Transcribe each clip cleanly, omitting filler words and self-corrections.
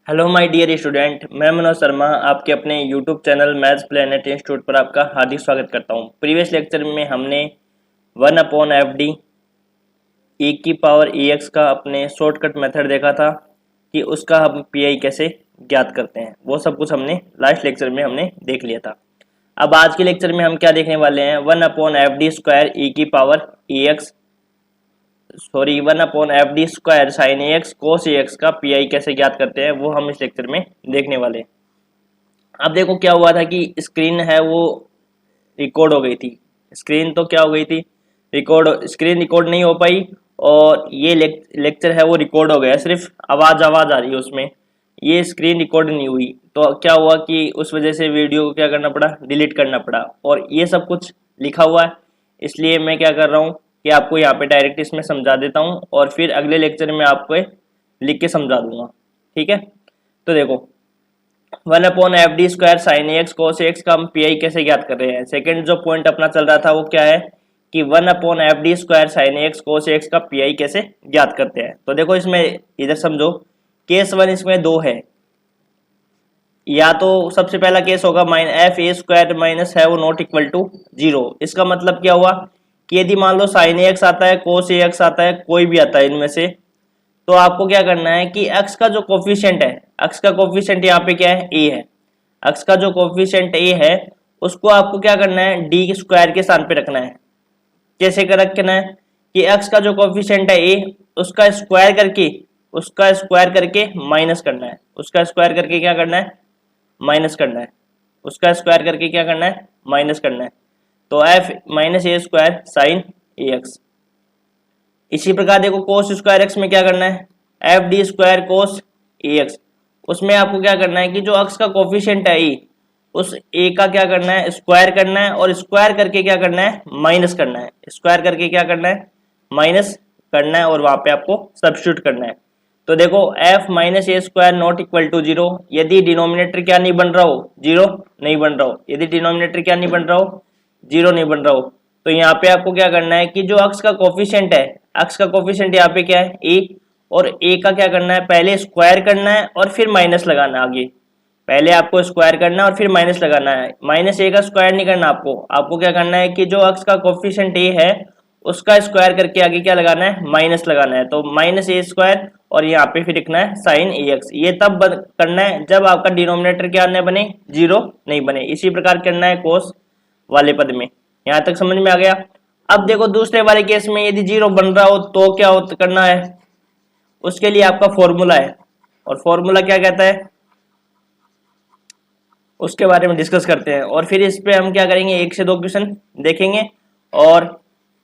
Hello my dear student, मैं मनोज शर्मा आपके अपने YouTube channel maths planet institute पर आपका हार्दिक स्वागत करता हूं। प्रीवियस लेक्चर में हमने 1/FD e की पावर ex का अपने शॉर्टकट मेथड देखा था कि उसका हम पीआई कैसे ज्ञात करते हैं। वो सब कुछ हमने लास्ट लेक्चर में हमने देख लिया था। अब आज के लेक्चर में हम क्या देखने वाले हैं, 1/FD² e की power ex 1/FD² sin ax cos ax का पीआई कैसे ज्ञात करते हैं, वो हम इस लेक्चर में देखने वाले हैं। अब देखो क्या हुआ था कि स्क्रीन है वो रिकॉर्ड हो गई थी। स्क्रीन तो क्या हो गई थी, स्क्रीन रिकॉर्ड नहीं हो पाई और ये लेक्चर है वो रिकॉर्ड हो गया, सिर्फ आवाज़ आवाज़ आ रही है उसमें, ये स्क्रीन रिकॉर्ड नहीं हुई। तो क्या हुआ कि उस वजह से वीडियो को क्या करना पड़ा, डिलीट करना पड़ा। और ये सब कुछ लिखा हुआ है, इसलिए मैं क्या कर रहा हूँ कि आपको यहाँ पे डायरेक्ट इसमें समझा देता हूँ और फिर अगले लेक्चर में आपको लिख के समझा दूंगा। ठीक है, तो देखो 1/FD² sin ax cos ax का हम पीआई कैसे ज्ञात कर रहे हैं। सेकंड जो पॉइंट अपना चल रहा था वो क्या है कि 1/FD² sin ax cos ax का पीआई कैसे ज्ञात करते हैं। तो देखो इसमें इधर समझो, केस वन इसमें दो है। या तो सबसे पहला केस होगा -FA² माइनस है वो नॉट इक्वल टू 0। इसका मतलब क्या हुआ कि यदि मान लो sin ax आता है, cos ax आता है, कोई भी आता है इनमें से, तो आपको क्या करना है कि x का जो कोफिशिएंट है, x का कोफिशिएंट यहाँ पे क्या है, a है। x का जो कोफिशिएंट a है उसको आपको क्या करना है, d² के स्थान पे रखना है। कैसे कर रखना है कि x का जो कोफिशिएंट है a, उसका स्क्वायर करके माइनस करना है। उसका स्क्वायर करके क्या करना है, माइनस करना है। उसका स्क्वायर करके क्या करना है, माइनस करना है। तो f -a² sin ax। इसी प्रकार देखो cos² x में क्या करना है, FD² cos ax। उसमें आपको क्या करना है कि जो x का कोफिशिएंट है e, उस a का क्या करना है, स्क्वायर करना है और स्क्वायर करके क्या करना है, माइनस करना है। स्क्वायर करके क्या करना है, माइनस करना है और वहां पे आपको सब्स्टिट्यूट करना है। तो देखो f -a² not equal to 0, यदि डिनोमिनेटर क्या नहीं बन रहा हो, 0 नहीं बन रहा हो, यदि डिनोमिनेटर क्या नहीं बन रहा हो, 0 नहीं बन रहा हो, तो यहाँ पे आपको क्या करना है कि जो x का कोफिशिएंट है, x का कोफिशिएंट यहाँ पे क्या है, a, और a का क्या करना है, पहले स्क्वायर करना है और फिर माइनस लगाना है आगे। पहले आपको स्क्वायर करना है और फिर माइनस लगाना है। -a का स्क्वायर नहीं करना आपको, आपको क्या करना है कि जो x का कोफिशिएंट a है उसका स्क्वायर करके आगे क्या लगाना है, माइनस लगाना है। तो -a² और यहाँ पे फिर लिखना है sin ax। ये तब करना है जब आपका डिनोमिनेटर क्या न बने, 0 नहीं बने। इसी प्रकार करना है कोस वाले पद में। यहाँ तक समझ में आ गया। अब देखो दूसरे वाले केस में यदि 0 बन रहा हो तो क्या करना है, उसके लिए आपका फॉर्मूला है। और फॉर्मूला क्या कहता है उसके बारे में डिस्कस करते हैं। और फिर इस पे हम क्या करेंगे, 1 से 2 क्वेश्चन देखेंगे। और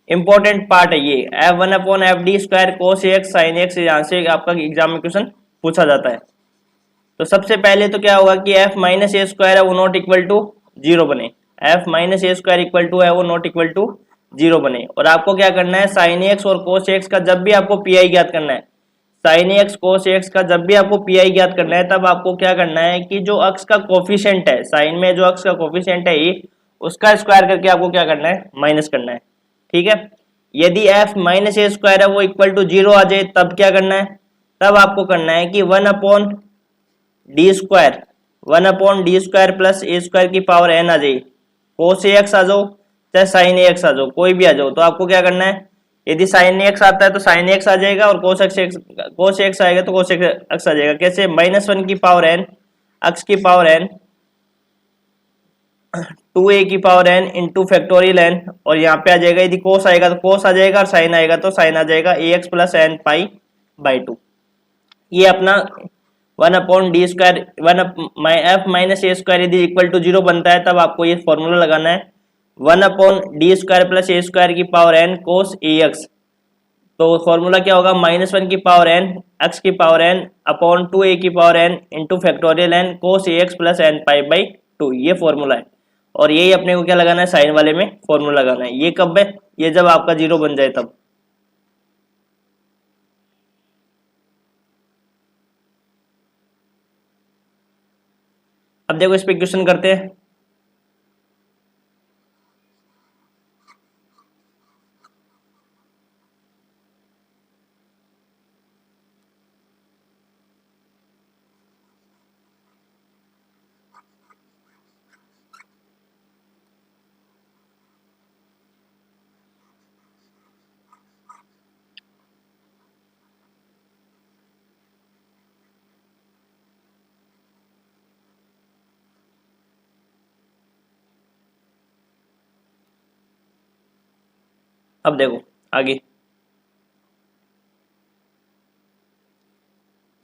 इंपॉर्टेंट पार्ट है ये, F1/FD² cos ax sin ax, यहाँ से आपका एग्जाम में क्वेश्चन पूछा जाता है। तो सबसे पहले तो क्या होगा कि f -a² है वो नॉट इक्वल टू 0 बने। f -a² इक्वल टू है वो नॉट इक्वल टू 0 बने। और आपको क्या करना है, sin ax और cos ax का जब भी आपको पीआई ज्ञात करना है, sin ax cos ax का जब भी आपको पीआई ज्ञात करना है, तब आपको क्या करना है कि जो x का कोफिशिएंट है, साइन में जो x का कोफिशिएंट है e, उसका स्क्वायर करके आपको क्या करना है, माइनस करना है। ठीक है, यदि f -a² है वो इक्वल टू 0 आ जाए तब क्या करना है, तब आपको करना है कि 1/d² प्लस a² की पावर n आ जाए। cos ax आ जाओ चाहे sin ax आ जाओ, कोई भी आ जाओ, तो आपको क्या करना है, यदि sin ax आता है तो sin ax आ जाएगा और cos ax आएगा तो cos x आ जाएगा। कैसे, -1 की पावर n, x की पावर n, 2a की power n into factorial n, और यहाँ पे आ जाएगा, यदि cos आएगा तो cos आ जाएगा और sin आएगा तो sin आ जाएगा, ax plus n pi by 2। ये अपना 1/d², f -a² यदि इक्वल टू 0 बनता है तब आपको ये फॉर्मूला लगाना है, 1/d² प्लस a² की पावर n cos ax। तो फॉर्मूला क्या होगा, -1 की पावर n, x की पावर n अपॉन 2a की power n into factorial n cos ax plus n pi by 2। ये फॉर्मूला है और यही अपने को क्या लगाना है, साइन वाले में फॉर्मूला लगाना है। ये कब है, ये जब आपका 0 बन जाए तब। अब देखो इस पे क्वेश्चन करते हैं। अब देखो आगे,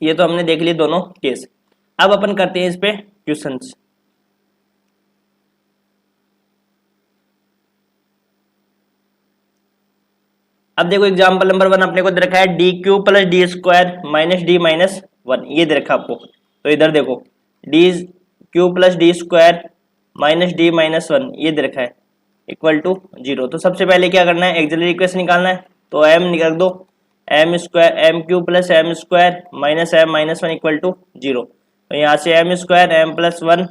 ये तो हमने देख लिए दोनों केस। अब अपन करते हैं इस पे क्वेश्चंस। अब देखो एग्जांपल नंबर 1 अपने को दे रखा है D Q plus D square minus D minus 1, ये दे रखा आपको। तो इधर देखो D Q plus D square minus D minus 1 ये दे रखा है इक्वल टू 0। तो सबसे पहले क्या करना है, एक्सिलरी इक्वेशन निकालना है। तो एम निकाल दो, M square M Q plus M square minus M minus 1 equal to 0। तो यहाँ से M square M plus 1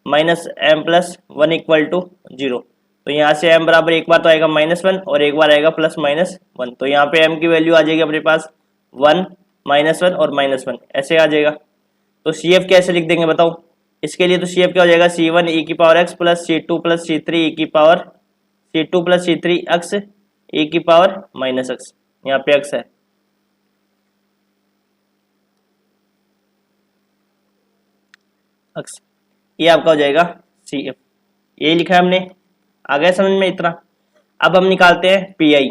minus M plus 1 equal to 0। तो यहाँ से m बराबर एक बार तो आएगा -1 और एक बार आएगा +-1। तो यहाँ पे m की वैल्यू आ जाएगी अपने पास 1 -1 और -1 ऐसे आ जाएगा। तो CF कैसे लिख देंगे बताओ, इसके लिए तो CF क्या हो जाएगा, C1 e की power x plus C2 plus C3 e की power C2 plus C3 x e की पावर -x, यहाँ पे x है। x ये आपका हो जाएगा CF, ये लिखा है हमने। आ गया समझ में इतना। अब हम निकालते हैं PI।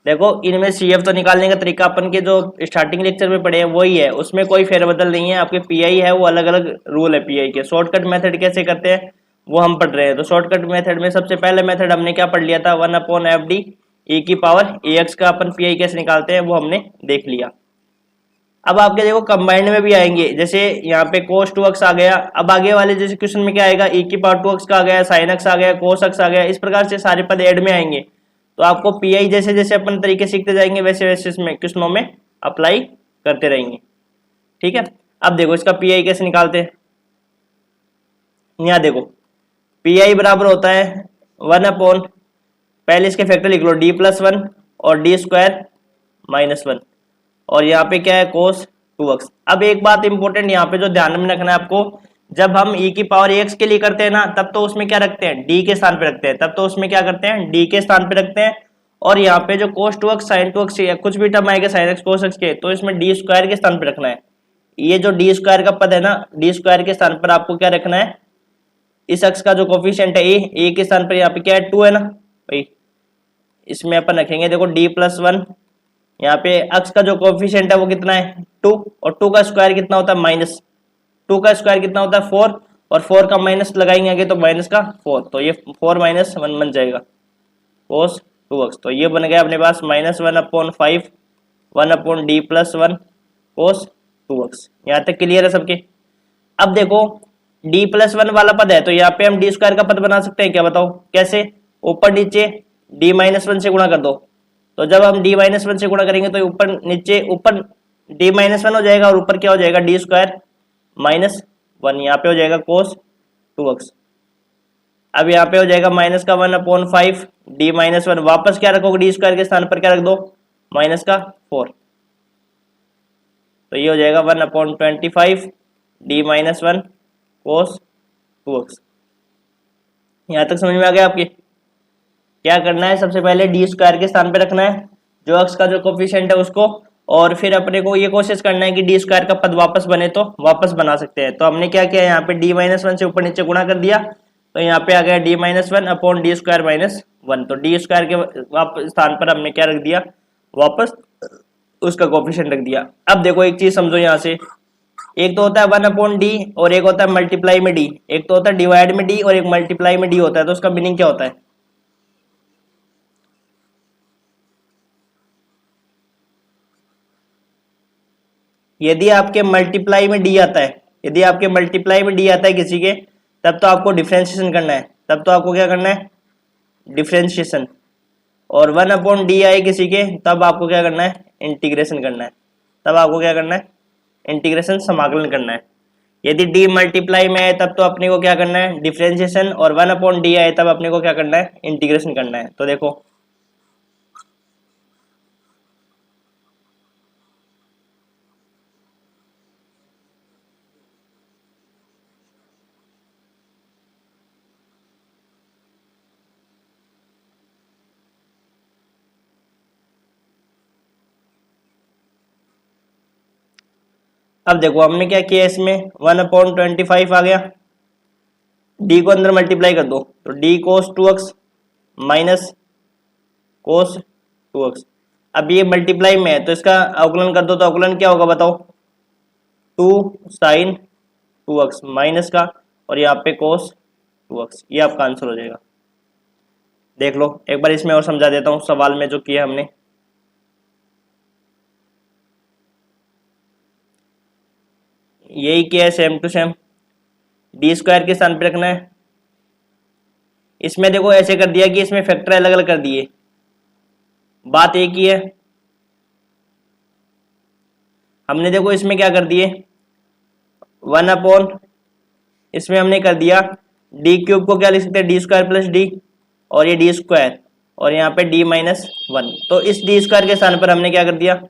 देखो इनमें CF तो निकालने का तरीका अपन के जो स्टार्टिंग लेक्चर में पढ़े हैं वही है, उसमें कोई फेरबदल नहीं है। आपके PI है वो अलग अलग रूल है PI के। शॉर्टकट मेथड कैसे करते हैं वो हम पढ़ रहे हैं। तो शॉर्टकट मेथड में सबसे पहले मेथड हमने क्या पढ़ लिया था, 1/FD e की पावर AX का अपन PI कैसे निकालते हैं वो हमने देख लिया। अब आपके देखो कंबाइंड में भी आएंगे, जैसे यहाँ पे cos 2x आ गया। अब आगे वाले जैसे क्वेश्चन में क्या आएगा, e की पावर 2x का आ गया, sin x आ गया, cos x आ गया, इस प्रकार से सारे पद ऐड में आएंगे। तो आपको PI जैसे जैसे अपन तरीके सीखते जाएंगे वैसे वैसे इसमें क्वेश्चनों में अप्लाई करते रहेंगे। ठीक है, अब देखो इसका PI कैसे निकालते हैं। यहाँ देखो PI बराबर होता है 1/, पहले इसके फैक्टर लिख लो d+1 और d स्क्वायर -1 और यहाँ पे क्या है cos 2x। अब एक बात इंपॉर्टेंट यहाँ पे जो ध्यान में रखना है आपको, जब हम e की पावर ax के लिए करते हैं ना तब तो उसमें क्या रखते हैं, d के स्थान पे रखते हैं। तब तो उसमें क्या करते हैं, d के स्थान पे रखते हैं। और यहाँ पे जो cos 2x sin 2x कुछ भी टर्म आएगा sin x cos x के, तो इसमें d स्क्वायर के स्थान पे रखना है। ये जो d स्क्वायर का पद है ना, d स्क्वायर के स्थान पर आपको क्या रखना है, इस अक्ष का जो कोफिशिएंट है a के स्थान पर यहाँ पे क्या है 2 है ना भाई, इसमें अपन रखेंगे देखो d+1। यहाँ पे अक्ष का जो कोफिशिएंट है वो कितना है 2, और 2 का स्क्वायर कितना होता है -2 का स्क्वायर कितना होता है 4, और 4 का माइनस लगाएंगे आगे तो माइनस का 4, तो ये 4 - 1 बन जाएगा cos 2x। तो ये बन गया अपने पास -1/5 1/d+1 cos 2x। यहाँ तक क्लियर है सबके। अब देखो d+1 वाला पद है तो यहाँ पे हम d स्क्वायर का पद बना सकते हैं क्या, बताओ कैसे, ऊपर नीचे d-1 से गुणा कर दो। तो जब हम d-1 से गुणा करेंगे तो ऊपर नीचे ऊपर d-1 हो जाएगा और ऊपर क्या हो जाएगा d स्क्वायर -1, यहाँ पे हो जाएगा cos 2x। अब यहाँ पे हो जाएगा माइनस का 1/5 d-1, वापस क्या रखोगे d स्क्वायर के स्थान पर क्या रख दो माइनस का 4, तो ये हो जाएगा 1/25 d-1 cos 2x। यहाँ तक समझ में आ गया आपके। क्या करना है, सबसे पहले डी स्क्वायर के स्थान पे रखना है जो अक्ष का जो कोफिशिएंट है उसको, और फिर अपने को ये कोशिश करना है कि डी स्क्वायर का पद वापस बने तो वापस बना सकते हैं। तो हमने क्या किया, यहाँ पे d-1 से ऊपर नीचे गुणा कर दिया, तो यहाँ पे आ गया d-1/d स्क्वायर -1। तो डी स्क्वायर के स्थान पर हमने क्या रख दिया, वापस उसका कोफिशिएंट रख दिया। अब देखो एक चीज समझो यहाँ से, एक तो होता है 1/d और एक होता है मल्टीप्लाई में d, एक तो होता है डिवाइड में d और एक मल्टीप्लाई में d होता है। तो उसका मीनिंग क्या होता है, यदि आपके मल्टीप्लाई में डी आता है, यदि आपके मल्टीप्लाई में डी आता है किसी के, तब तो आपको डिफरेंशिएशन करना है, तब तो आपको क्या करना है डिफरेंशिएशन। और 1/d आए किसी के तब आपको क्या करना है इंटीग्रेशन करना है, तब आपको क्या करना है इंटीग्रेशन समाकलन करना है। यदि d मल्टीप्लाई में आए तब तो अपने को क्या करना है डिफरेंशिएशन, और 1/d आए तब अपने को क्या करना है इंटीग्रेशन करना है। तो देखो अब देखो हमने क्या किया, इसमें 1/25 आ गया, d को अंदर मल्टीप्लाई कर दो तो d cos 2x कोस 2x। अब ये मल्टीप्लाई में है तो इसका अवकलन कर दो, तो अवकलन क्या होगा बताओ, 2 साइन 2x माइनस का, और यहाँ पे कोस 2x, ये आपका आंसर हो जाएगा। देख लो एक बार इसमें और समझा देता हूँ सवाल में जो किया हमने। यही किया है same to same, D square के स्थान पे रखना है। इसमें देखो ऐसे कर दिया कि इसमें फैक्टर अलग अलग कर दिए, बात एक ही है। हमने देखो इसमें क्या कर दिए, 1/, इसमें हमने कर दिया डी क्यूब को क्या लिख सकते हैं, डी स्क्वायर प्लस डी, और ये डी स्क्वायर, और यहाँ पे डी माइनस 1। तो इस डी स्क्वायर के स्थान पर हमने क्या कर दिया,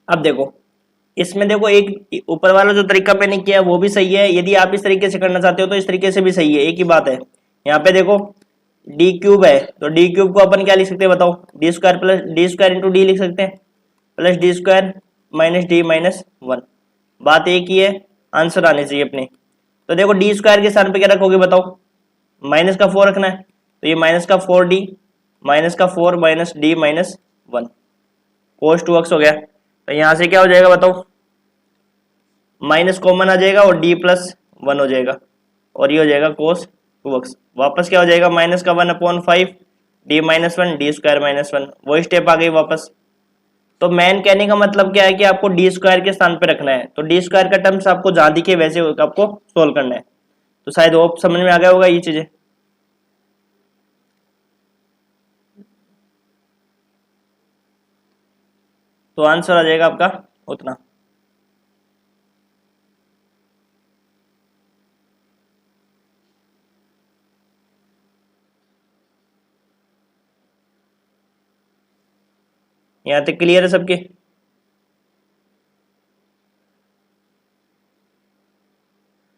अब देखो इसमें देखो एक ऊपर वाला जो तरीका मैंने किया वो भी सही है, यदि आप इस तरीके से करना चाहते हो तो इस तरीके से भी सही है, एक ही बात है। यहाँ पे देखो डी क्यूब है, तो डी क्यूब को अपन क्या लिख सकते हैं बताओ, D square plus D square into D लिख सकते हैं, plus D square minus D minus 1, बात एक ही है, आंसर आने चाहिए अपने। तो देखो डी स्क्वायर के स्थान पे क्या रखोगे बताओ, माइनस का 4 रखना है, तो ये माइनस का 4d माइनस का 4 माइनस डी माइनस 1 कोस 2x हो गया। तो यहाँ से क्या हो जाएगा बताओ, माइनस कॉमन आ जाएगा और डी प्लस 1 हो जाएगा, और ये हो जाएगा कोस 2x। वापस क्या हो जाएगा, माइनस का 1/5 D minus 1 D square minus 1, वही स्टेप आ गई वापस। तो मैन कहने का मतलब क्या है कि आपको डी स्क्वायर के स्थान पे रखना है, तो डी स्क्वायर का टर्म्स आपको जहां दिखे वैसे आपको सोल्व करना है। तो शायद वो समझ में आ गया होगा ये चीजें। तो आंसर आ जाएगा आपका उतना। यहां तक क्लियर है सबके।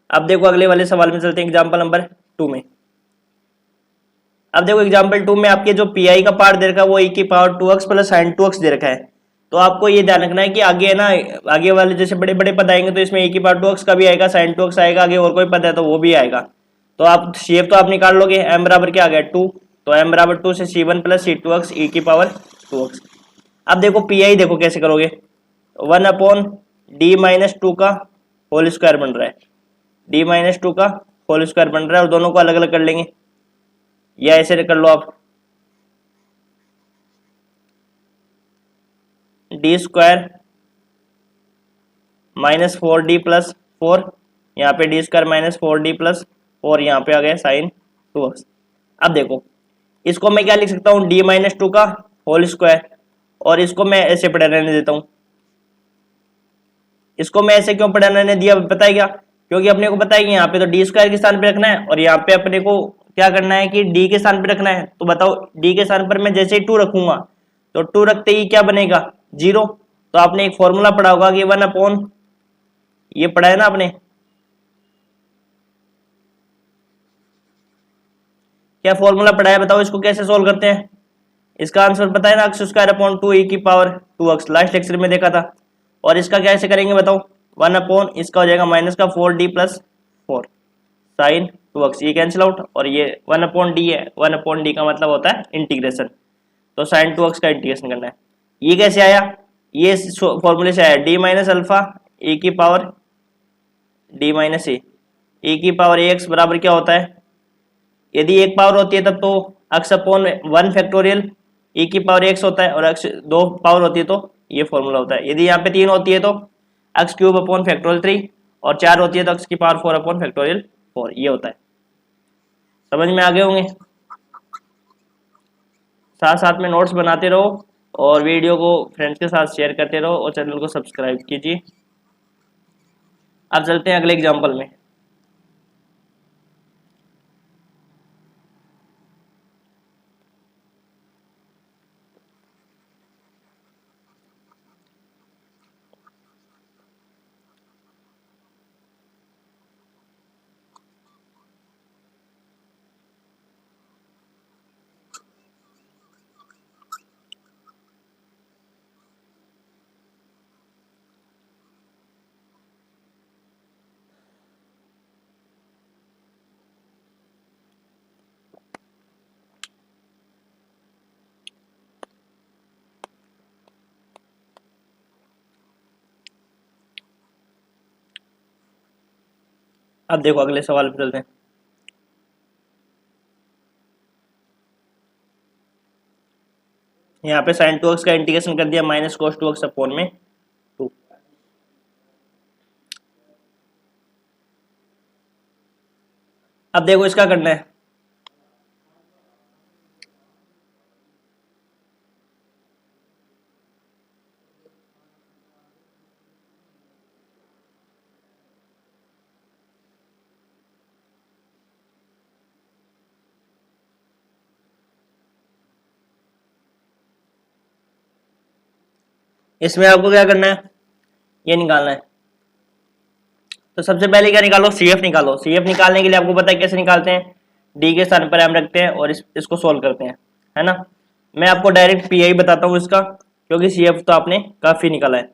अब देखो अगले वाले सवाल में चलते हैं, एग्जांपल नंबर 2 में। अब देखो एग्जांपल 2 में आपके जो पी का पार्ट दे रखा है वो e की power 2x plus sign 2x दे रखा है। तो आपको ये ध्यान रखना है कि आगे है ना, आगे वाले जैसे बड़े बड़े पद आएंगे तो इसमें e की पावर 2x का भी आएगा, साइन 2x आएगा, आगे और कोई पद है तो वो भी आएगा। तो आप शेप तो आप निकाल लोगे, m बराबर क्या आ गया 2, तो m बराबर 2 से c1 प्लस c2x e की पावर 2x। अब देखो पी देखो कैसे करोगे, 1/d माइनस 2 का होल स्क्वायर बन रहा है, d माइनस 2 का होल स्क्वायर बन रहा है, और दोनों को अलग अलग कर लेंगे, या ऐसे कर लो आप, D square minus 4d plus 4, यहाँ पे D square minus 4d plus 4, यहाँ पे आ गया साइन 2x। अब देखो इसको मैं क्या लिख सकता हूँ, d माइनस 2 का होल स्क्वायर, और इसको मैं ऐसे पढ़ा रहने देता हूँ। इसको मैं ऐसे क्यों पढ़ा रहने दिया पता है क्या, क्योंकि अपने को पता है कि यहाँ पे तो डी स्क्वायर के स्थान पे रखना है, और यहाँ पे अपने को क्या करना है कि डी के स्थान पे रखना है। तो बताओ डी के स्थान पर मैं जैसे ही 2 रखूंगा तो 2 रखते ही क्या बनेगा 0। तो आपने एक फॉर्मूला पढ़ा होगा कि 1/, ये पढ़ा है ना आपने, क्या फॉर्मूला पढ़ा है बताओ, इसको कैसे सोल्व करते हैं। इसका आंसर पता है ना, x स्क्वायर अपॉन 2 e की पावर 2x, लास्ट लेक्चर में देखा था। और इसका कैसे करेंगे बताओ, 1/, इसका हो जाएगा माइनस का 4d प्लस 4 साइन 2x, ये कैंसिल आउट, और ये 1/d है, 1/d का मतलब होता है इंटीग्रेशन, तो साइन 2x का इंटीग्रेशन करना है। ये कैसे आया, ये फॉर्मूले से आया, d माइनस अल्फा e की पावर d माइनस e की पावर ax बराबर क्या होता है, यदि एक पावर होती है तब तो x अपॉन 1 फैक्टोरियल e की पावर x होता है, और x 2 पावर होती है तो ये फॉर्मूला होता है। यदि यहाँ पे 3 होती है तो x क्यूब अपॉन फैक्टोरियल 3, और 4 होती है तो x की पावर 4 अपॉन फैक्टोरियल 4, ये होता है। समझ में आ गए होंगे। साथ साथ में नोट्स बनाते रहो और वीडियो को फ्रेंड्स के साथ शेयर करते रहो और चैनल को सब्सक्राइब कीजिए। अब चलते हैं अगले एग्जाम्पल में। अब देखो अगले सवाल पे चलते हैं। यहाँ पे sin 2x का इंटीग्रेशन कर दिया माइनस cos 2x अपॉन में 2। अब देखो इसका करना है। इसमें आपको क्या करना है, ये निकालना है। तो सबसे पहले क्या निकालो, CF निकालो। CF निकालने के लिए आपको पता है कैसे निकालते हैं, D के स्थान पर m रखते हैं और इसको सोल्व करते हैं, है ना। मैं आपको डायरेक्ट PI बताता हूँ इसका, क्योंकि CF तो आपने काफी निकाला है।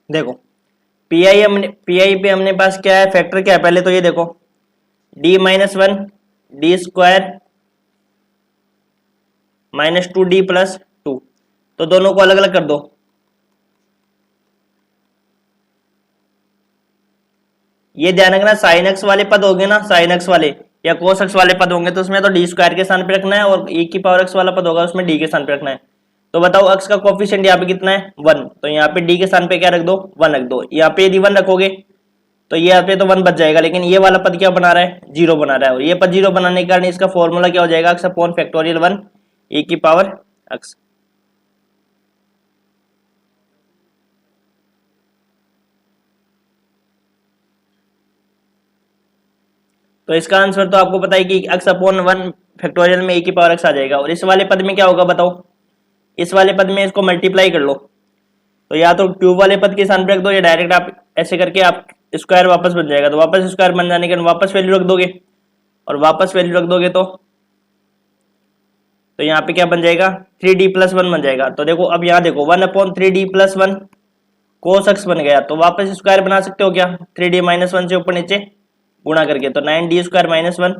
देखो PI पे हमने पास क्या है, फैक्टर क्या है, पहले तो ये देखो D minus 1 D square minus 2D plus 2, तो दोनों को अलग अलग कर दो। ये ध्यान रखना, साइन एक्स वाले पद होंगे ना, साइन एक्स वाले या कोस एक्स वाले पद होंगे तो उसमें तो डी स्क्वायर के स्थान पे रखना है, और e की पावर एक्स वाला पद होगा उसमें डी के स्थान पे रखना है। तो बताओ एक्स का कोफिशिएंट यहाँ पे कितना है, 1, तो यहाँ पे डी के स्थान पे क्या रख दो, 1 रख दो। यहाँ पे यदि 1 रखोगे तो यहाँ पे तो 1 बच जाएगा, लेकिन ये वाला पद क्या बना रहा है, 0 बना रहा है, और ये पद 0 बनाने के कारण इसका फॉर्मूला क्या हो जाएगा, एक्स अपॉन फैक्टोरियल 1 e की पावर एक्स। तो इसका आंसर तो आपको पता है कि एक्स अपॉन 1 फैक्टोरियल में e की पावर एक्स आ जाएगा। और इस वाले पद में क्या होगा बताओ, इस वाले पद में इसको मल्टीप्लाई कर लो, तो या तो क्यूब वाले पद के स्थान पर रख दो, या डायरेक्ट आप ऐसे करके आप स्क्वायर वापस बन जाएगा, तो वापस स्क्वायर बन जाने के बाद वापस वैल्यू रख दोगे, और वापस वैल्यू रख दोगे तो यहाँ पे क्या बन जाएगा, 3D प्लस 1 बन जाएगा। तो देखो अब यहाँ देखो 1 upon 3D plus 1 cos x बन गया, तो वापस स्क्वायर बना सकते हो क्या, 3D माइनस 1 से ऊपर नीचे गुणा करके, तो 9D square minus 1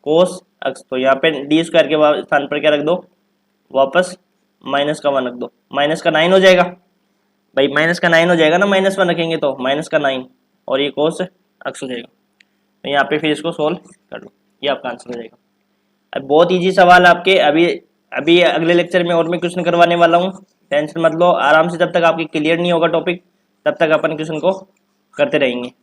cos x. तो यहाँ पे डी स्क्वायर के स्थान पर क्या रख दो, वापस माइनस का 1 रख दो, माइनस का 9 हो जाएगा भाई, माइनस का 9 हो जाएगा ना, माइनस 1 रखेंगे तो माइनस का 9, और ये कोस एक्स हो जाएगा। तो यहाँ पे फिर इसको सोल्व कर लो, ये आपका आंसर हो जाएगा। अब बहुत इजी सवाल आपके, अभी अभी अगले लेक्चर में और मैं क्वेश्चन करवाने वाला हूँ, टेंशन मत लो आराम से, जब तक आपकी क्लियर नहीं होगा टॉपिक तब तक अपन क्वेश्चन को करते रहेंगे।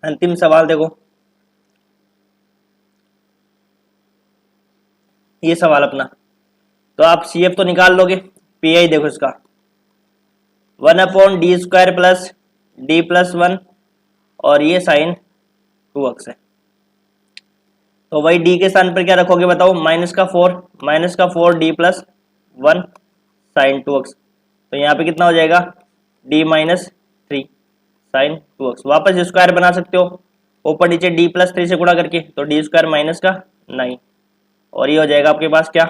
अंतिम सवाल देखो, ये सवाल अपना, तो आप CF तो निकाल लोगे, PI देखो इसका 1 upon D square plus D plus 1, और ये साइन 2x है। तो वही डी के स्थान पर क्या रखोगे बताओ, माइनस का 4 डी प्लस 1 साइन 2x। तो यहाँ पे कितना हो जाएगा, डी माइनस 3 साइन 2x। वापस स्क्वायर बना सकते हो ऊपर नीचे डी प्लस 3 से गुणा करके, तो डी स्क्वायर माइनस का 9, और ये हो जाएगा आपके पास क्या,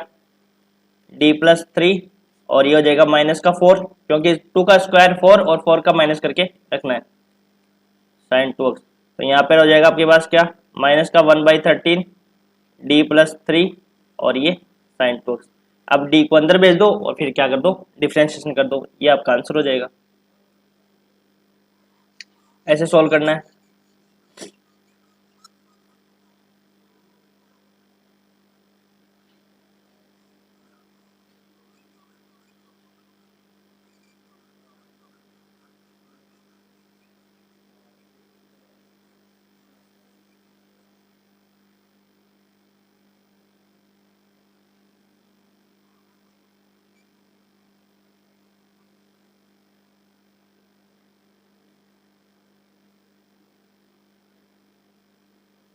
डी प्लस 3, और ये हो जाएगा माइनस का 4, क्योंकि 2 का स्क्वायर 4 और 4 का माइनस करके रखना है, साइन 2x। तो यहाँ पर हो जाएगा आपके पास क्या, माइनस का 1/13 d+3 और ये sin 2x। अब d को अंदर भेज दो और फिर क्या कर दो, डिफ्रेंशिएशन कर दो, ये आपका आंसर हो जाएगा। ऐसे सॉल्व करना है।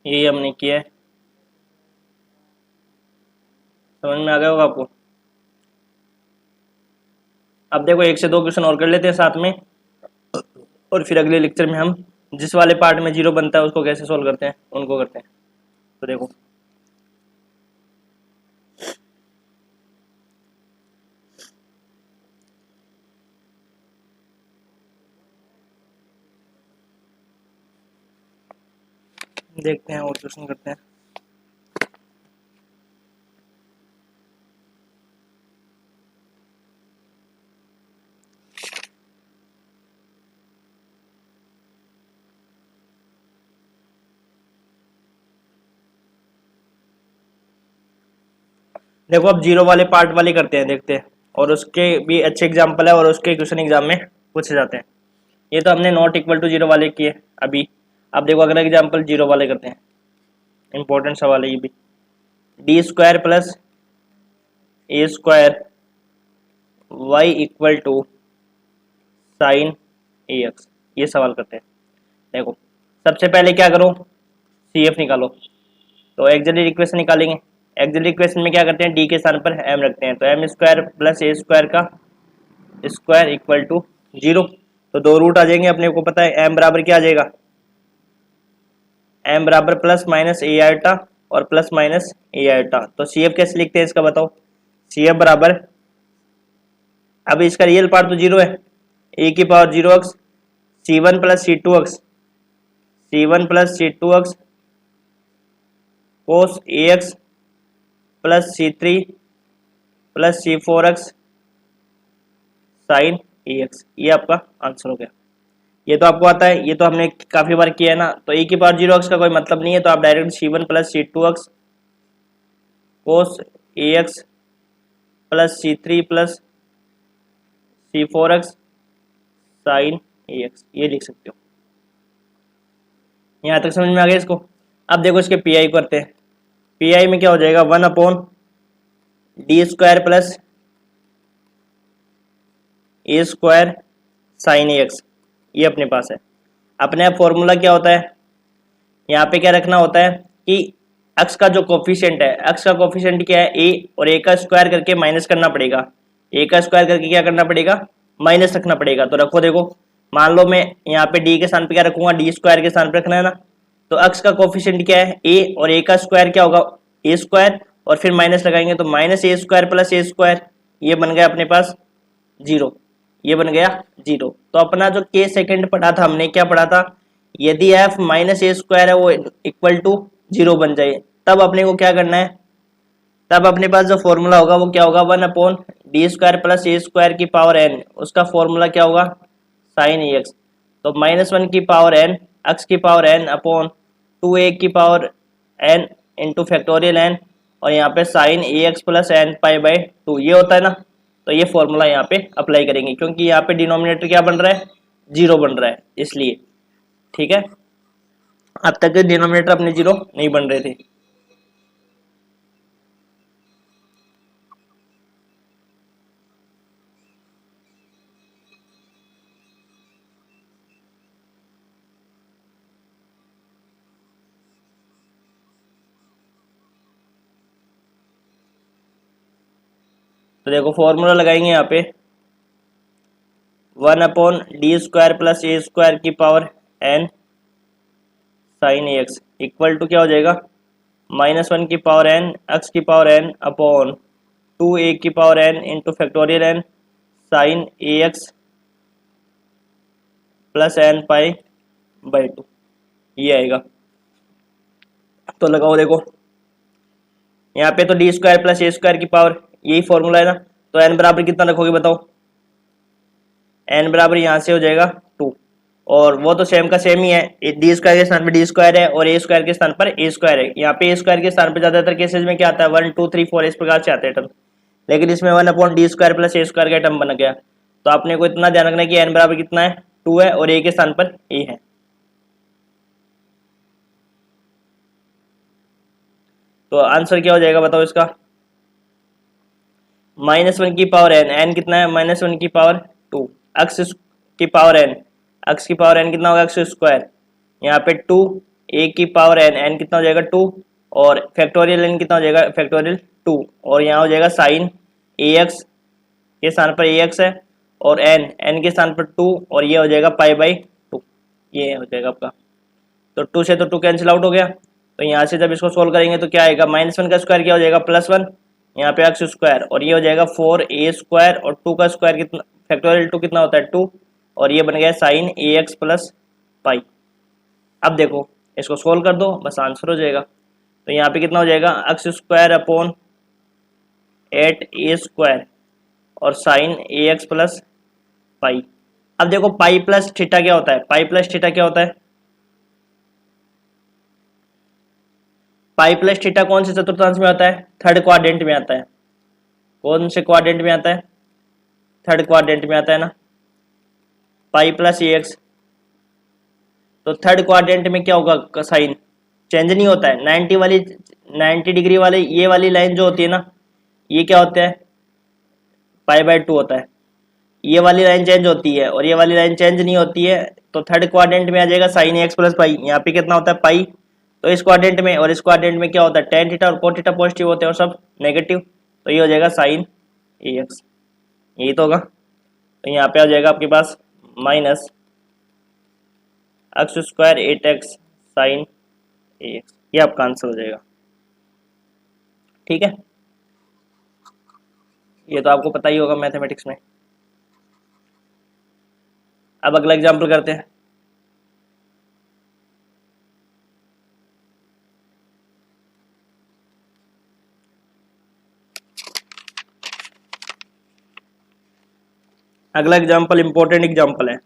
यही हमने किया है, समझ में आ गया होगा आपको। अब देखो 1 से 2 क्वेश्चन और कर लेते हैं साथ में, और फिर अगले लेक्चर में हम जिस वाले पार्ट में जीरो बनता है उसको कैसे सोल्व करते हैं उनको करते हैं। तो देखो देखते हैं और क्वेश्चन करते हैं। देखो अब जीरो वाले पार्ट वाले करते हैं, देखते हैं, और उसके भी अच्छे एग्जाम्पल है और उसके क्वेश्चन एग्जाम में पूछे जाते हैं। ये तो हमने नॉट इक्वल टू जीरो वाले किए अभी। अब देखो अगला एग्जाम्पल जीरो वाले करते हैं, इंपॉर्टेंट सवाल है ये भी। d² plus a² y equal to sine ax, ये सवाल करते हैं। देखो सबसे पहले क्या करो, CF निकालो। तो एक्सिलरी इक्वेशन निकालेंगे। एक्सिलरी इक्वेशन में क्या करते हैं, d के स्थान पर m रखते हैं, तो m² प्लस a² का स्क्वायर इक्वल टू 0। तो दो रूट आ जाएंगे, अपने को पता है m बराबर क्या आ जाएगा, m बराबर प्लस माइनस ए आयोटा और प्लस माइनस ए आयोटा। तो CF कैसे लिखते हैं इसका बताओ। CF बराबर, अब इसका रियल पार्ट तो 0 है, a की power 0x c1 plus c2x, c1 plus c2x cos ax plus c3 plus c4x sine ax, ये आपका आंसर हो गया। ये तो आपको आता है, ये तो हमने काफी बार किया है ना। तो a की पावर 0x का कोई मतलब नहीं है, तो आप direct c1 plus c2x cos ax plus c3 plus c4x sine ax, ये लिख सकते हो। यहाँ तक समझ में आ गया इसको। अब देखो इसके पीआई करते हैं। पीआई में क्या हो जाएगा, 1/d² plus a² sign ax, ये अपने पास है। अपने आप फॉर्मूला क्या होता है, यहाँ पे क्या रखना होता है कि अक्स का जो कोफिशिएंट है, अक्स का कोफिशिएंट क्या है a, और a का स्क्वायर करके माइनस करना पड़ेगा। a का स्क्वायर करके क्या करना पड़ेगा, माइनस रखना पड़ेगा। तो रखो, देखो मान लो मैं यहाँ पे d के स्थान पे क्या रखूंगा, d² के स्थान पे रखना है ना। तो अक्स का कोफिशिएंट क्या है a, और a का स्क्वायर क्या होगा a², और फिर माइनस लगाएंगे तो माइनस a² प्लस a², ये बन गया अपने पास 0, ये बन गया 0। तो अपना जो k सेकंड पढ़ा था हमने, क्या पढ़ा था, यदि f माइनस a² है वो इक्वल टू 0 बन जाए, तब अपने को क्या करना है, तब अपने पास जो फॉर्मूला होगा वो क्या होगा, 1/d² प्लस a² की पावर n, उसका फॉर्मूला क्या होगा, साइन ax। तो -1 की पावर n, x की पावर n अपॉन 2a की power n into factorial n, और यहाँ पे sine ax plus n pi by 2, ये होता है ना। तो ये फॉर्मूला यहाँ पे अप्लाई करेंगे, क्योंकि यहाँ पे डिनोमिनेटर क्या बन रहा है, 0 बन रहा है, इसलिए। ठीक है, अब तक डिनोमिनेटर अपने 0 नहीं बन रहे थे। तो देखो फॉर्मूला लगाएंगे यहाँ पे, 1/d² प्लस a² की power n sine ax equal to क्या हो जाएगा, -1 की पावर n, x की पावर n अपॉन 2a की power n into factorial n sine ax plus n pi by 2, ये आएगा। तो लगाओ, देखो यहाँ पे तो D square plus A square की पावर, यही फॉर्मूला है ना। तो एन बराबर कितना रखोगे बताओ, एन बराबर यहाँ से हो जाएगा 2, और वो तो सेम का सेम ही है, डी स्क्वायर के स्थान पर डी स्क्वायर है और ए स्क्वायर के स्थान पर ए स्क्वायर है। यहाँ पे ए स्क्वायर के स्थान पर ज्यादातर केसेज में क्या आता है 1 2 3 4 इस प्रकार से आते हैं टर्म, लेकिन इसमें 1/d² प्लस ए स्क्वायर का टर्म बन गया। तो आपने को इतना ध्यान रखना है कि एन बराबर कितना है 2 है और ए के स्थान पर ए है। तो आंसर क्या हो जाएगा बताओ इसका, -1 की पावर एन, एन कितना है -1 की पावर 2, एक्स की पावर एन, एक्स की पावर एन कितना होगा एक्स स्क्वायर, यहाँ पे 2 ए की पावर एन, एन कितना हो जाएगा 2, और फैक्टोरियल एन कितना हो जाएगा फैक्टोरियल 2, और यहाँ हो जाएगा साइन ए एक्स के स्थान पर ए एक्स है और एन, एन के स्थान पर 2, और ये हो जाएगा π/2, ये हो जाएगा आपका। तो 2 से तो 2 कैंसिल आउट हो गया। तो यहाँ से जब इसको सोल्व करेंगे तो क्या आएगा, -1 का स्क्वायर क्या हो जाएगा +1, यहाँ पे एक्स स्क्वायर, और ये हो जाएगा 4a² और 2 का स्क्वायर कितना फैक्टोरियल 2 कितना होता है 2, और ये बन गया साइन ए एक्स प्लस पाई। अब देखो इसको सोल्व कर दो बस आंसर हो जाएगा। तो यहाँ पे कितना हो जाएगा x² / 8a² और साइन ए एक्स प्लस पाई। अब देखो पाई प्लस थीटा क्या होता है, पाई प्लस थीटा क्या होता है, पाई प्लस थीटा कौन से चतुर्थांश में आता है, थर्ड क्वाड्रेंट में आता है। कौन से क्वाड्रेंट में आता है, थर्ड क्वाड्रेंट में आता है ना, पाई प्लस ए एक्स। तो थर्ड क्वाड्रेंट में क्या होगा, साइन चेंज नहीं होता है। 90 डिग्री वाले ये वाली लाइन जो होती है ना, ये क्या होता है π/2 होता है। ये वाली लाइन चेंज होती है और ये वाली लाइन चेंज नहीं होती है। तो थर्ड क्वाड्रेंट में आ जाएगा साइन एक्स प्लस पाई, यहाँ पे कितना होता है पाई। तो इस क्वाड्रेंट में और इस क्वाड्रेंट में क्या होता है tan थीटा और cos थीटा पॉजिटिव होते हैं और सब नेगेटिव। तो ये हो जाएगा साइन ए एक्स, यही तो होगा। तो यहाँ पे आ जाएगा आपके पास -x² 8x साइन ए एक्स, ये आपका आंसर हो जाएगा। ठीक है, ये तो आपको पता ही होगा मैथमेटिक्स में। अब अगला एग्जाम्पल करते हैं। अगला एग्जाम्पल इंपॉर्टेंट एग्जाम्पल है।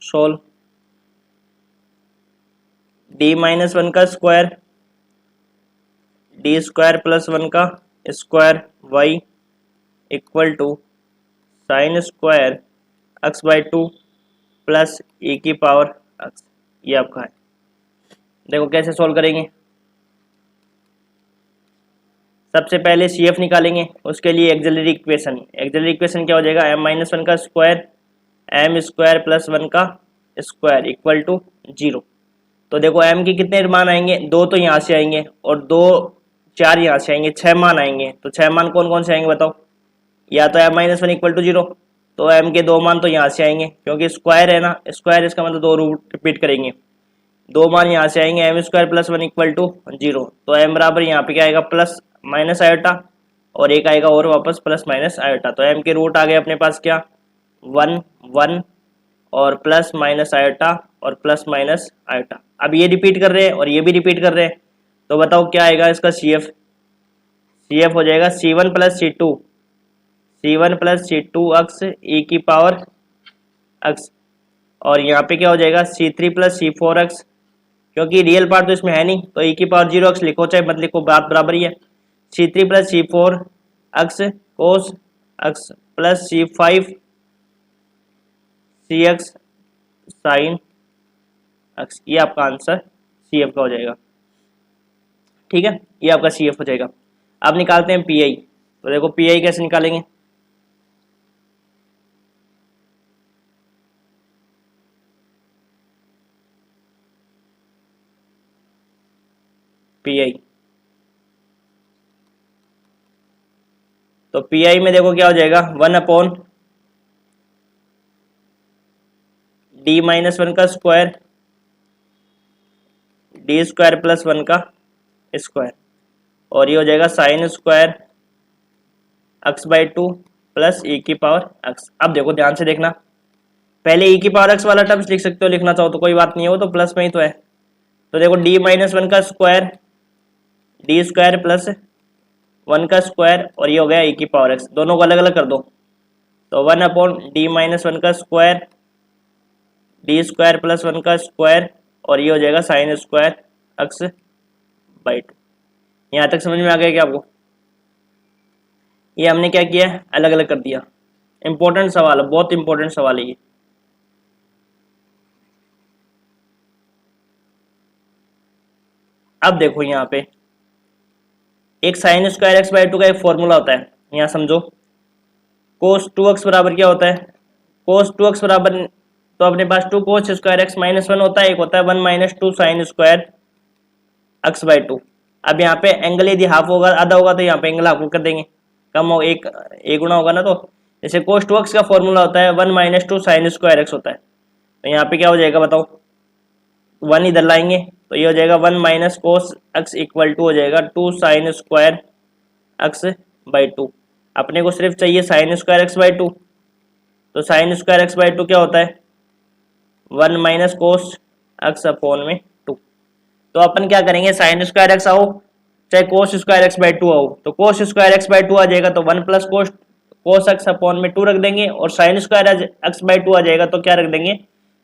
सोल्व d-1 का स्क्वायर d² + 1 का square y equal to sin² x/2 plus e की पावर x, ये आपका है। देखो कैसे सोल्व करेंगे, सबसे पहले CF निकालेंगे, उसके लिए एक्सिलरी इक्वेशन क्या हो जाएगा m-1 का स्क्वायर m² + 1 का स्क्वायर इक्वल टू 0। तो देखो m के कितने मान आएंगे, 2 तो यहाँ से आएंगे और 2 4 यहाँ से आएंगे, 6 मान आएंगे। तो 6 मान कौन कौन से आएंगे बताओ, या तो m-1 इक्वल टू 0, तो m के 2 मान तो यहाँ से आएंगे क्योंकि स्क्वायर है ना, स्क्वायर इसका मतलब 2 रूट रिपीट करेंगे, 2 मान यहाँ से आएंगे m² + 1 इक्वल टू 0। तो m बराबर यहाँ पे क्या आएगा प्लस माइनस आयोटा और एक आएगा और वापस प्लस माइनस आयोटा। तो m के रूट आ गए अपने पास क्या 1 1 और प्लस माइनस आयोटा और प्लस माइनस आयोटा। अब ये रिपीट कर रहे हैं और ये भी रिपीट कर रहे हैं, तो बताओ क्या आएगा इसका CF हो जाएगा C1 + C2 x e की पावर x, और यहाँ पे क्या हो जाएगा C3 + C4 x, क्योंकि रियल पार्ट तो इसमें है नहीं तो e की पावर 0x लिखो चाहे मत लिखो बात बराबर ही है। C3 + C4 x cos x plus C5 CX sin x, ये आपका आंसर CF का हो जाएगा। ठीक है, ये आपका CF हो जाएगा। अब निकालते हैं PI। तो देखो PI कैसे निकालेंगे, PI तो PI में देखो क्या हो जाएगा 1/d-1 का स्क्वायर d² + 1 का स्क्वायर, और ये हो जाएगा sin² x/2 प्लस e की पावर x। अब देखो ध्यान से देखना, पहले ई की पावर एक्स वाला टर्म्स लिख सकते हो, लिखना चाहो तो कोई बात नहीं है, वो तो प्लस में ही तो है। तो देखो डी माइनस वन का square, D square plus one का स्क्वायर, और ये हो गया ई की पावर एक्स, दोनों को अलग अलग कर दो। तो one upon D minus one का square, D square plus one का स्क्वायर, और ये हो जाएगा sine square X by two. यहाँ तक समझ में आ गया क्या आपको? ये हमने क्या किया है, अलग अलग कर दिया। इंपॉर्टेंट सवाल है, बहुत इंपॉर्टेंट सवाल है ये। अब देखो यहाँ पे एक sign square X by to का एक फॉर्मूला होता है, यहाँ समझो। कोस टू एक्स बराबर क्या होता है, कोस टू एक्स बराबर, तो अपने पास two cos square X minus one होता है, एक होता है one minus two sine square X by two. अब यहाँ पे एंगल यदि हाफ होगा, आधा होगा, तो यहाँ पे एंगल हाफ कर देंगे, कम हो एक गुना होगा ना। तो जैसे कोस टू एक्स का फॉर्मूला होता है one minus two sine square x होता है, तो यहाँ पे क्या हो जाएगा बताओ, वन इधर लाएंगे तो ये हो जाएगा one minus cos X equal to हो जाएगा two sine square X by two. अपने को सिर्फ चाहिए sine square X by two, तो sine square X by two क्या होता है, one minus cos X upon में टू। तो अपन क्या करेंगे, साइन स्क्वायर एक्स आओ चाहे cos square X by two आओ, तो cos square X by two आ जाएगा, तो वन प्लस कोस एक्स अपॉन में टू रख देंगे, और sine square X by two आ जाएगा तो क्या रख देंगे,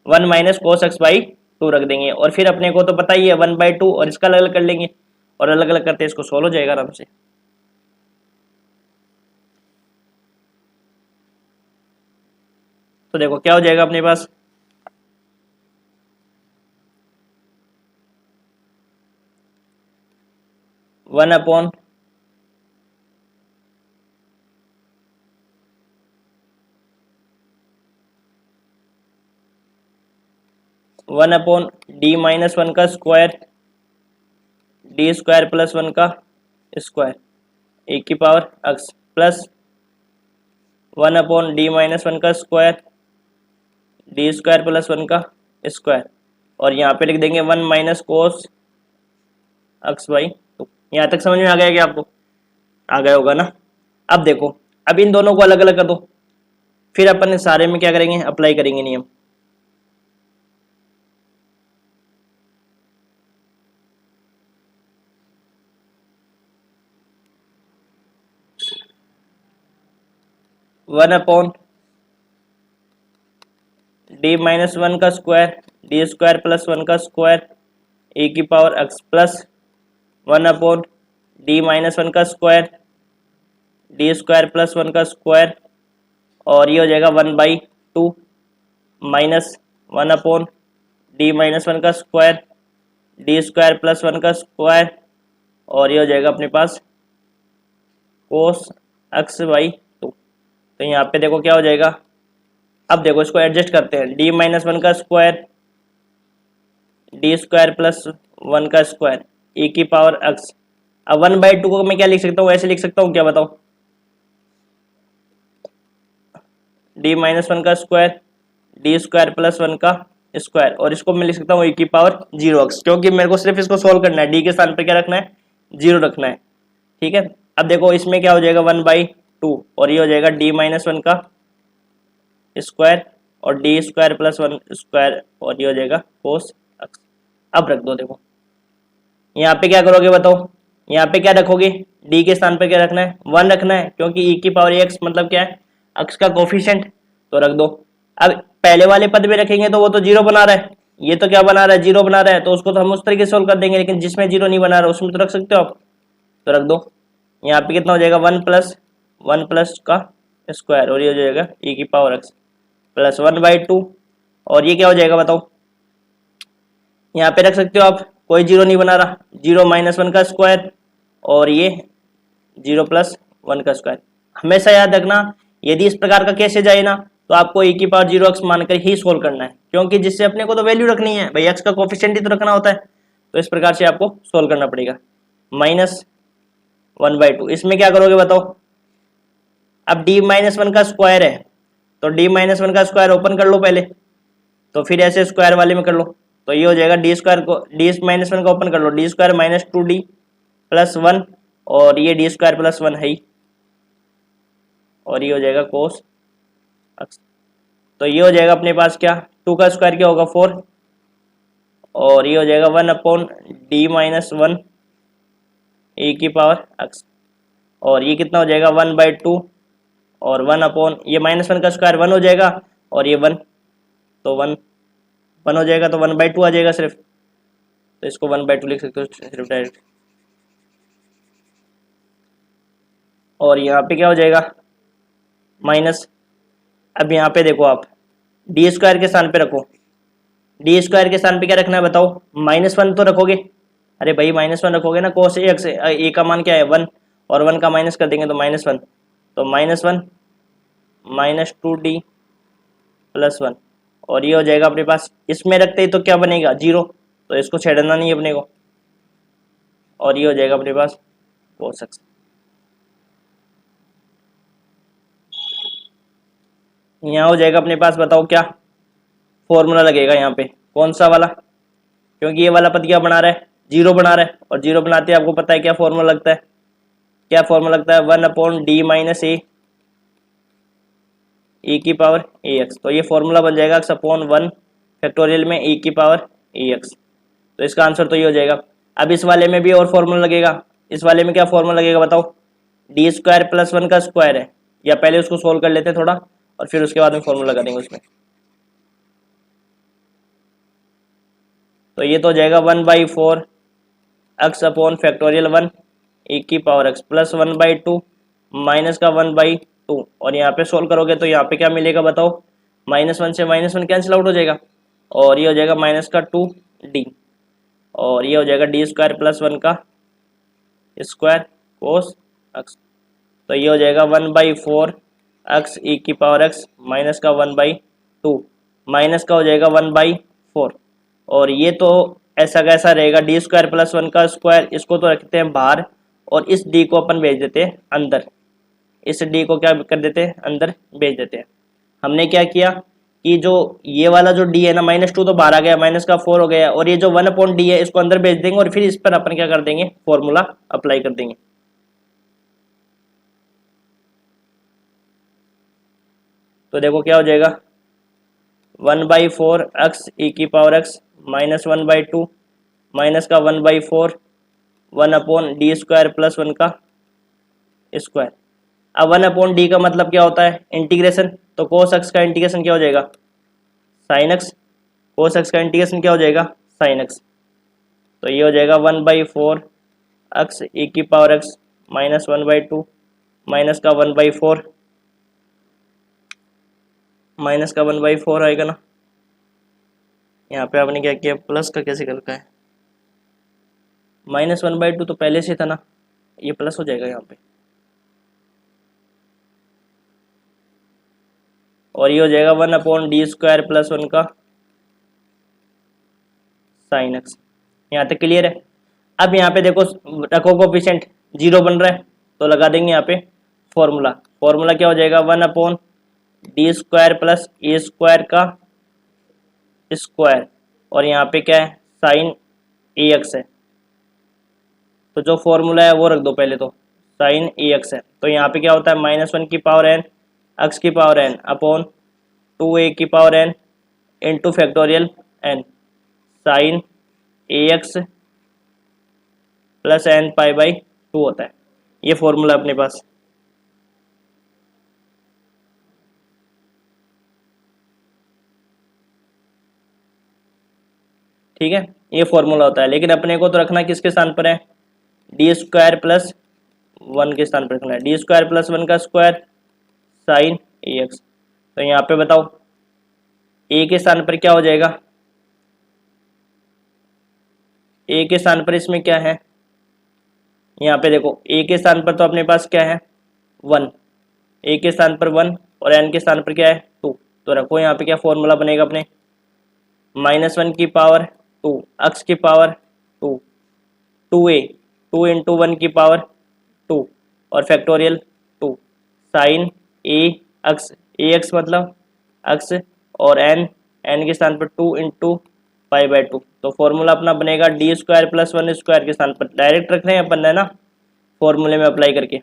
one minus cos x by two रख देंगे। और फिर अपने को तो पता ही है वन बाई टू, और इसका अलग अलग कर लेंगे, और अलग अलग करते इसको सोल्व हो जाएगा आराम से। तो देखो क्या हो जाएगा अपने पास, one upon one upon D minus one का square, D square plus one का स्क्वायर ए की power x, plus one upon D minus one का square, D square plus one का स्क्वायर, और यहाँ पे लिख देंगे one minus cos x by two. यहाँ तक समझ में आ गया क्या आपको? आ गया होगा ना। अब देखो, अब इन दोनों को अलग अलग कर दो, फिर अपन सारे में क्या करेंगे, अप्लाई करेंगे नियम। One upon D minus one का square, D square plus one का स्क्वायर ए की power x, plus one upon D minus one का square, D square plus one का स्क्वायर, और ये हो जाएगा one by two, minus one upon D minus one का square, D square plus one का स्क्वायर, और ये हो जाएगा अपने पास कोस एक्स बाई टू। तो यहाँ पे देखो क्या हो जाएगा, अब देखो इसको एडजस्ट करते हैं, डी माइनस वन का square, D square plus one का स्क्वायर ए की पावर एक्स। अब वन बाई टू को मैं क्या लिख सकता हूँ, ऐसे लिख सकता हूँ क्या बताओ, डी माइनस वन का square, D square plus one का स्क्वायर, और इसको मैं लिख सकता हूँ ए की पावर जीरो एक्स, क्योंकि मेरे को सिर्फ इसको सोल्व करना है, डी के स्थान पर क्या रखना है, जीरो रखना है। ठीक है, अब देखो इसमें क्या हो जाएगा, वन बाई टू, और ये हो जाएगा डी माइनस वन का स्क्वायर, और D square plus one square, और ये हो जाएगा कोस एक्स। अब रख दो, देखो यहाँ पे क्या करोगे बताओ, यहाँ पे क्या रखोगे, डी के स्थान पे क्या रखना है, वन रखना है, क्योंकि ई की पावर एक्स मतलब क्या है, एक्स का कोफिशिएंट, तो रख दो। अब पहले वाले पद में रखेंगे तो वो तो जीरो बना रहा है, ये तो क्या बना रहा है, जीरो बना रहा है, तो उसको तो हम उस तरीके से सोल्व कर देंगे, लेकिन जिसमें जीरो नहीं बना रहा उसमें तो रख सकते हो आप, तो रख दो। यहाँ पे कितना हो जाएगा, वन प्लस का स्क्वायर, और ये हो जाएगा ई की power x plus one by to, और ये क्या हो जाएगा बताओ, यहाँ पे रख सकते हो आप, कोई जीरो नहीं बना रहा, जीरो माइनस वन का स्क्वायर, और ये जीरो प्लस वन का स्क्वायर। हमेशा याद रखना, यदि इस प्रकार का केस जाए ना, तो आपको e की पावर जीरो एक्स मानकर ही सोल्व करना है, क्योंकि जिससे अपने को तो वैल्यू रखनी है भाई, एक्स का कोफिशिएंट ही तो रखना होता है, तो इस प्रकार से आपको सोल्व करना पड़ेगा। माइनस वन बाई टू, इसमें क्या करोगे बताओ, अब डी माइनस वन का स्क्वायर है, तो डी माइनस वन का स्क्वायर ओपन कर लो पहले, तो फिर ऐसे स्क्वायर वाले में कर लो, तो ये हो जाएगा डी स्क्वायर को, डी माइनस वन का ओपन कर लो, D square minus two D plus one, और ये डी स्क्वायर प्लस वन है ही, और ये हो जाएगा कोस एक्स। तो ये हो जाएगा अपने पास क्या, 2 का स्क्वायर क्या होगा 4, और ये हो जाएगा 1/d-1 e की पावर x, और ये कितना हो जाएगा 1/2, और 1 ये -1 का स्क्वायर 1 हो जाएगा, और ये 1, तो 1 हो जाएगा, तो 1/2 आ जाएगा सिर्फ, तो इसको 1/2 लिख सकते हो सिर्फ डायरेक्ट। और यहाँ पे क्या हो जाएगा माइनस, अब यहाँ पे देखो आप डी स्क्वायर के स्थान पे रखो, डी स्क्वायर के स्थान पे क्या रखना है बताओ, -1 तो रखोगे, अरे भाई -1 रखोगे ना, कोस ए एक्स, ए का मान क्या है 1, और 1 का माइनस कर देंगे तो -1, तो -1 -2d + 1, और ये हो जाएगा अपने पास, इसमें रखते ही तो क्या बनेगा 0, तो इसको छेड़ना नहीं है अपने को, और ये हो जाएगा अपने पास cos x। यहाँ हो जाएगा अपने पास, बताओ क्या फॉर्मूला लगेगा यहाँ पे, कौन सा वाला, क्योंकि ये वाला पद क्या बना रहा है 0 बना रहा है, और 0 बनाते हैं आपको पता है क्या फॉर्मूला लगता है, क्या फॉर्मूला लगता है 1/d - e की पावर ax, तो ये फॉर्मूला बन जाएगा x/1 फैक्टोरियल में e की पावर ax, तो इसका आंसर तो ये हो जाएगा। अब इस वाले में भी और फॉर्मूला लगेगा, इस वाले में क्या फॉर्मूला लगेगा बताओ, d² + 1 का स्क्वायर है, या पहले उसको सोल्व कर लेते हैं थोड़ा, और फिर उसके बाद में फॉर्मूला करेंगे उसमें। तो ये तो हो जाएगा 1/4 x/1 e की पावर x + 1/2 माइनस का 1/2, और यहाँ पे सोल्व करोगे तो यहाँ पे क्या मिलेगा बताओ, -1 से -1 कैंसिल आउट हो जाएगा, और ये हो जाएगा -2d, और ये हो जाएगा d² + 1 का स्क्वायर cos x, तो ये हो जाएगा 1/4 x e की पावर x माइनस का 1/2, माइनस का हो जाएगा 1/4, और ये तो ऐसा कैसा रहेगा d² + 1 का स्क्वायर, इसको तो रखते हैं बाहर, और इस d को अपन भेज देते हैं अंदर, इस d को क्या कर देते हैं अंदर भेज देते हैं। हमने क्या किया कि जो ये वाला जो d है ना -2 तो बाहर आ गया, -4 हो गया, और ये जो 1/d है इसको अंदर भेज देंगे, और फिर इस पर अपन क्या कर देंगे फॉर्मूला अप्लाई कर देंगे। तो देखो क्या हो जाएगा 1/4 x e की पावर x - 1/2 माइनस का 1/4 1/d² + 1 का स्क्वायर। अब 1/d का मतलब क्या होता है इंटीग्रेशन, तो cos x का इंटीग्रेशन क्या हो जाएगा sin x, cos x का इंटीग्रेशन क्या हो जाएगा sin x, तो ये हो जाएगा 1/4 x e की पावर x - 1/2 माइनस का 1/4 आएगा ना, यहाँ पे आपने क्या किया प्लस का कैसे कर रखा है, -1/2 तो पहले से था ना, ये प्लस हो जाएगा यहाँ पे, और ये हो जाएगा 1/d² + 1 का sin x। यहाँ तक क्लियर है। अब यहाँ पे देखो रखो कोफिशिएंट 0 बन रहा है, तो लगा देंगे यहाँ पे फॉर्मूला, फॉर्मूला क्या हो जाएगा 1/d² + a² का स्क्वायर, और यहाँ पे क्या है sin ax है, तो जो फॉर्मूला है वो रख दो पहले, तो sin ax है, तो यहाँ पे क्या होता है -1 की पावर n x की पावर n अपॉन 2a की power n into factorial n sin ax + n π/2 होता है, ये फॉर्मूला अपने पास। ठीक है, ये फॉर्मूला होता है, लेकिन अपने को तो रखना किसके स्थान पर है d² + 1 के स्थान पर रखना है, d² + 1 का स्क्वायर sin ax, तो यहाँ पे बताओ a के स्थान पर क्या हो जाएगा, a के स्थान पर इसमें क्या है, यहाँ पे देखो a के स्थान पर तो अपने पास क्या है 1, a के स्थान पर 1 और n के स्थान पर क्या है 2, तो रखो यहाँ पे क्या फॉर्मूला बनेगा अपने -1 की पावर 2 x की पावर 2 2a 2 × 1 की पावर 2 और फैक्टोरियल 2 sin ax मतलब x और n के स्थान पर 2 × π/2, तो फॉर्मूला अपना बनेगा d² + 1 स्क्वायर के स्थान पर डायरेक्ट रख रहे हैं अपन है ना फॉर्मूले में अप्लाई करके,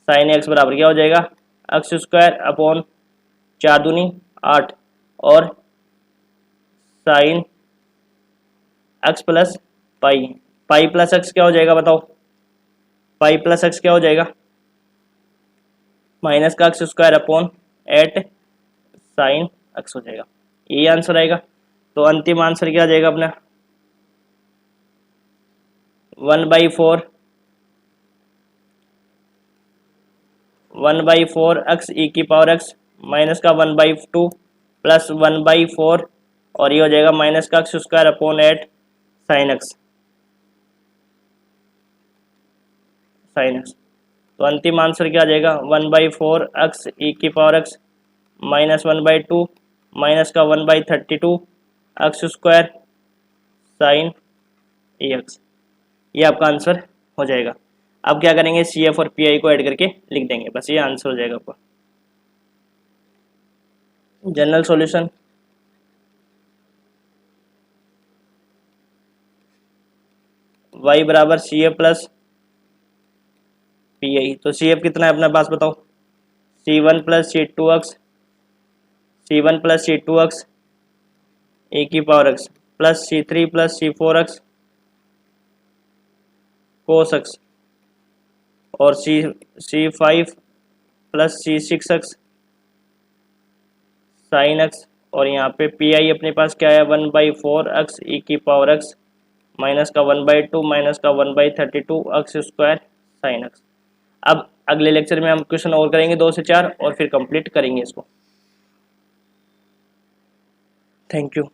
sin x बराबर क्या हो जाएगा x² अपॉन 4 दूनी 8 और sine x plus pi. Pi plus x क्या हो जाएगा बताओ, पाई प्लस एक्स क्या हो जाएगा, माइनस का x square upon 8 sine x हो जाएगा। यही आंसर आएगा। तो अंतिम आंसर क्या आ जाएगा अपना, 1/4 एक्स ई की पावर एक्स माइनस का 1/2 प्लस 1/4 और ये हो जाएगा माइनस का x square upon 8 sine x, sine x. तो अंतिम आंसर क्या आ जाएगा, 1/4 एक्स ई की पावर एक्स माइनस 1/2 माइनस का 1/32 एक्स स्क्वायर साइन ए एक्स। ये आपका आंसर हो जाएगा। अब क्या करेंगे, सी एफ और पी आई को ऐड करके लिख देंगे, बस ये आंसर हो जाएगा आपका। जनरल सॉल्यूशन y बराबर C F plus P I. तो सी एफ कितना है अपने पास बताओ, C1 plus C2 x, C1 plus C2 x e की power x plus C3 plus C4 x cos x और C5 plus C6 x sine x. और यहाँ पे पी आई अपने पास क्या है, 1/4 एक्स ई की पावर एक्स माइनस का 1/2 माइनस का 1/32 एक्स स्क्वायर साइन एक्स। अब अगले लेक्चर में हम क्वेश्चन और करेंगे 2 से 4 और फिर कंप्लीट करेंगे इसको। Thank you.